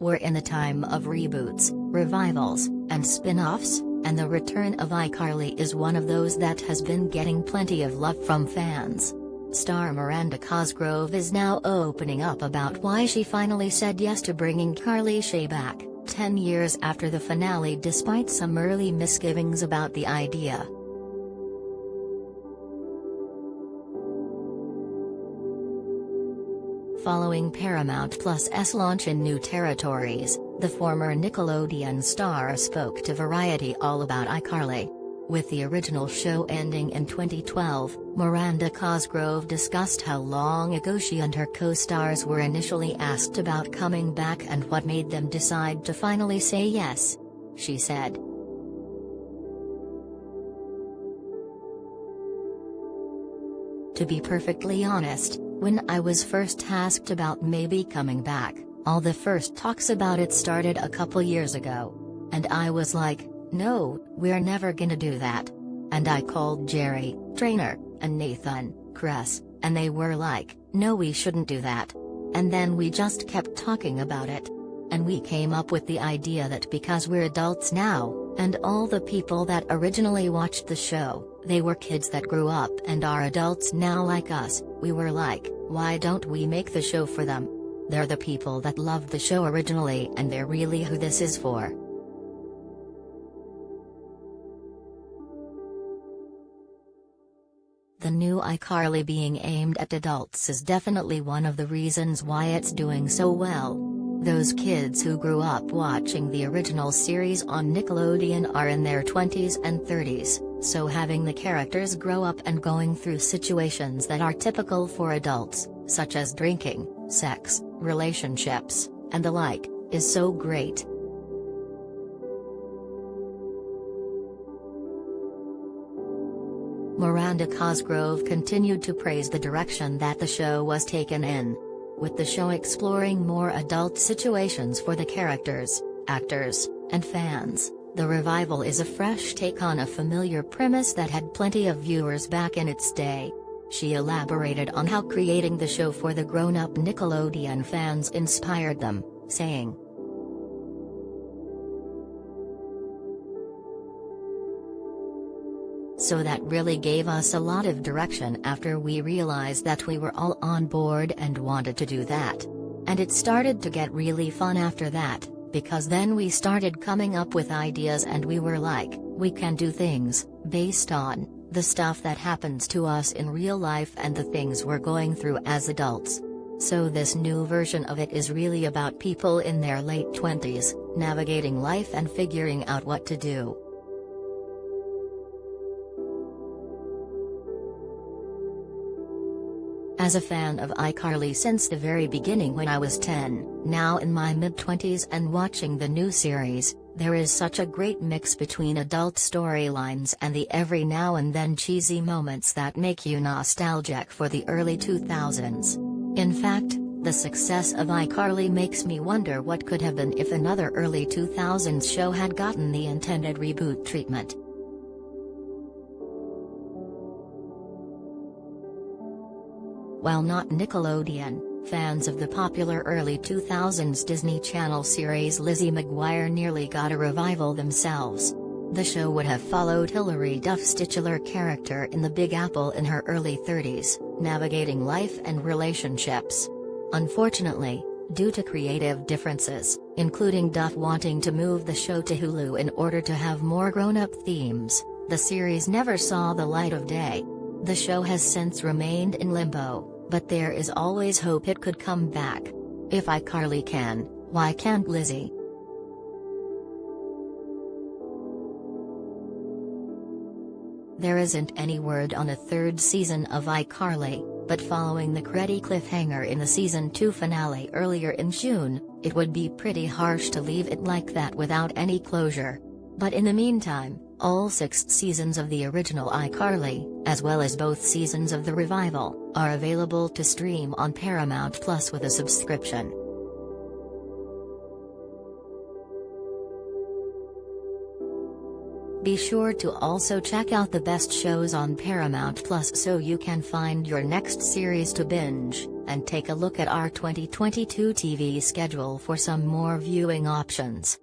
We're in the time of reboots, revivals, and spin-offs, and the return of iCarly is one of those that has been getting plenty of love from fans. Star Miranda Cosgrove is now opening up about why she finally said yes to bringing Carly Shay back, 10 years after the finale despite some early misgivings about the idea. Following Paramount Plus's launch in new territories, the former Nickelodeon star spoke to Variety all about iCarly. With the original show ending in 2012, Miranda Cosgrove discussed how long ago she and her co-stars were initially asked about coming back and what made them decide to finally say yes. She said, "To be perfectly honest, when I was first asked about maybe coming back, all the first talks about it started a couple years ago. And I was like, no, we're never gonna do that. And I called Jerry, Trainer, and Nathan, Cress, and they were like, no, we shouldn't do that. And then we just kept talking about it. And we came up with the idea that because we're adults now, and all the people that originally watched the show, they were kids that grew up and are adults now like us, we were like, why don't we make the show for them? They're the people that loved the show originally and they're really who this is for." The new iCarly being aimed at adults is definitely one of the reasons why it's doing so well. Those kids who grew up watching the original series on Nickelodeon are in their 20s and 30s, so having the characters grow up and going through situations that are typical for adults, such as drinking, sex, relationships, and the like, is so great. Miranda Cosgrove continued to praise the direction that the show was taken in. With the show exploring more adult situations for the characters, actors, and fans, the revival is a fresh take on a familiar premise that had plenty of viewers back in its day. She elaborated on how creating the show for the grown-up Nickelodeon fans inspired them, saying, "So that really gave us a lot of direction after we realized that we were all on board and wanted to do that. And it started to get really fun after that, because then we started coming up with ideas and we were like, we can do things based on the stuff that happens to us in real life and the things we're going through as adults. So this new version of it is really about people in their late 20s, navigating life and figuring out what to do." As a fan of iCarly since the very beginning when I was 10, now in my mid-20s and watching the new series, there is such a great mix between adult storylines and the every now and then cheesy moments that make you nostalgic for the early 2000s. In fact, the success of iCarly makes me wonder what could have been if another early 2000s show had gotten the intended reboot treatment. While not Nickelodeon, fans of the popular early 2000s Disney Channel series Lizzie McGuire nearly got a revival themselves. The show would have followed Hilary Duff's titular character in the Big Apple in her early 30s, navigating life and relationships. Unfortunately, due to creative differences, including Duff wanting to move the show to Hulu in order to have more grown-up themes, the series never saw the light of day. The show has since remained in limbo, but there is always hope it could come back. If iCarly can, why can't Lizzie? There isn't any word on a third season of iCarly, but following the cruddy cliffhanger in the Season 2 finale earlier in June, it would be pretty harsh to leave it like that without any closure. But in the meantime, all 6 seasons of the original iCarly, as well as both seasons of the revival, are available to stream on Paramount Plus with a subscription. Be sure to also check out the best shows on Paramount Plus so you can find your next series to binge, and take a look at our 2022 TV schedule for some more viewing options.